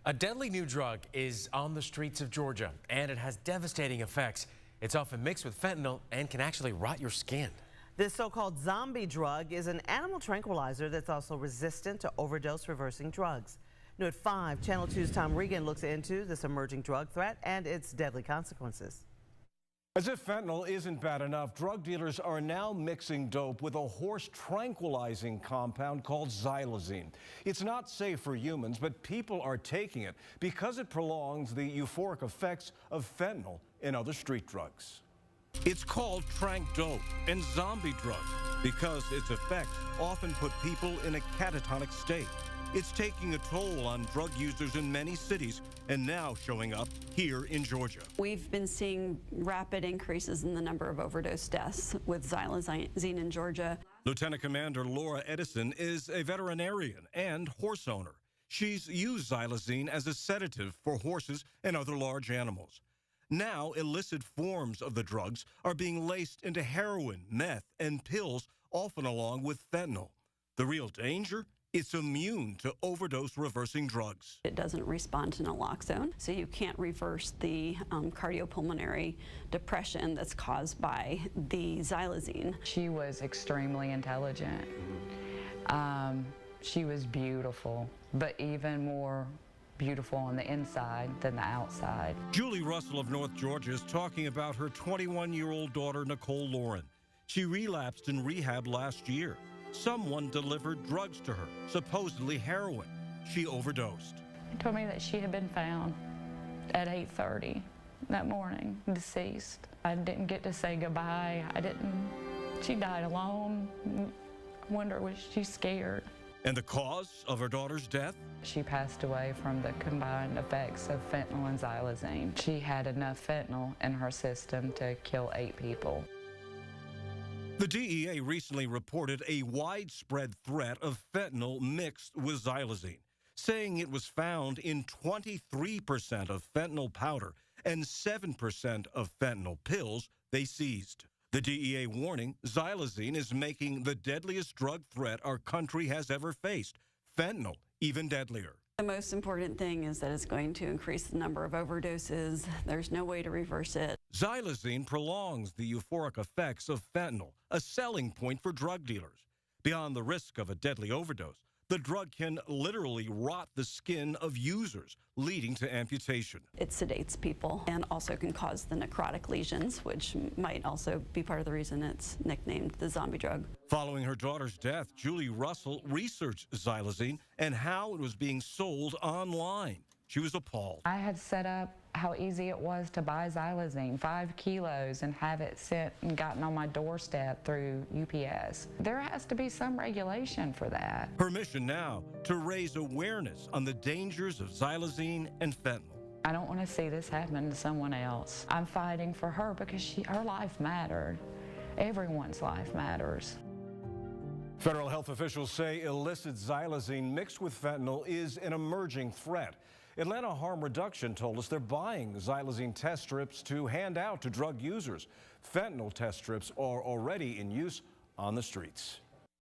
A deadly new drug is on the streets of Georgia, and it has devastating effects. It's often mixed with fentanyl and can actually rot your skin. This so-called zombie drug is an animal tranquilizer that's also resistant to overdose reversing drugs. New at 5, Channel 2's Tom Regan looks into this emerging drug threat and its deadly consequences. As if fentanyl isn't bad enough, drug dealers are now mixing dope with a horse tranquilizing compound called xylazine. It's not safe for humans, but people are taking it because it prolongs the euphoric effects of fentanyl and other street drugs. It's called tranq dope and zombie drug because its effects often put people in a catatonic state. It's taking a toll on drug users in many cities and now showing up here in Georgia. We've been seeing rapid increases in the number of overdose deaths with xylazine in Georgia. Lieutenant Commander Laura Edison is a veterinarian and horse owner. She's used xylazine as a sedative for horses and other large animals. Now, illicit forms of the drugs are being laced into heroin, meth, and pills, often along with fentanyl. The real danger? It's immune to overdose reversing drugs. It doesn't respond to naloxone, so you can't reverse the cardiopulmonary depression that's caused by the xylazine. She was extremely intelligent. She was beautiful, but even more beautiful on the inside than the outside. Julie Russell of North Georgia is talking about her 21-year-old daughter, Nicole Lauren. She relapsed in rehab last year. Someone delivered drugs to her, supposedly heroin. She overdosed. He told me that she had been found at 8:30 that morning, deceased. I didn't get to say goodbye. She died alone. I wonder, was she scared? And the cause of her daughter's death? She passed away from the combined effects of fentanyl and xylazine. She had enough fentanyl in her system to kill 8 people. The DEA recently reported a widespread threat of fentanyl mixed with xylazine, saying it was found in 23% of fentanyl powder and 7% of fentanyl pills they seized. The DEA warning xylazine is making the deadliest drug threat our country has ever faced. Fentanyl even deadlier. The most important thing is that it's going to increase the number of overdoses. There's no way to reverse it. Xylazine prolongs the euphoric effects of fentanyl, a selling point for drug dealers. Beyond the risk of a deadly overdose, the drug can literally rot the skin of users, leading to amputation. It sedates people and also can cause the necrotic lesions, which might also be part of the reason it's nicknamed the zombie drug. Following her daughter's death, Julie Russell researched xylazine and how it was being sold online. She was appalled. I had set up how easy it was to buy xylazine, 5 kilos, and have it sent and gotten on my doorstep through UPS. There has to be some regulation for that. Her mission now, to raise awareness on the dangers of xylazine and fentanyl. I don't want to see this happen to someone else. I'm fighting for her because her life mattered. Everyone's life matters. Federal health officials say illicit xylazine mixed with fentanyl is an emerging threat. Atlanta Harm Reduction told us they're buying xylazine test strips to hand out to drug users. Fentanyl test strips are already in use on the streets.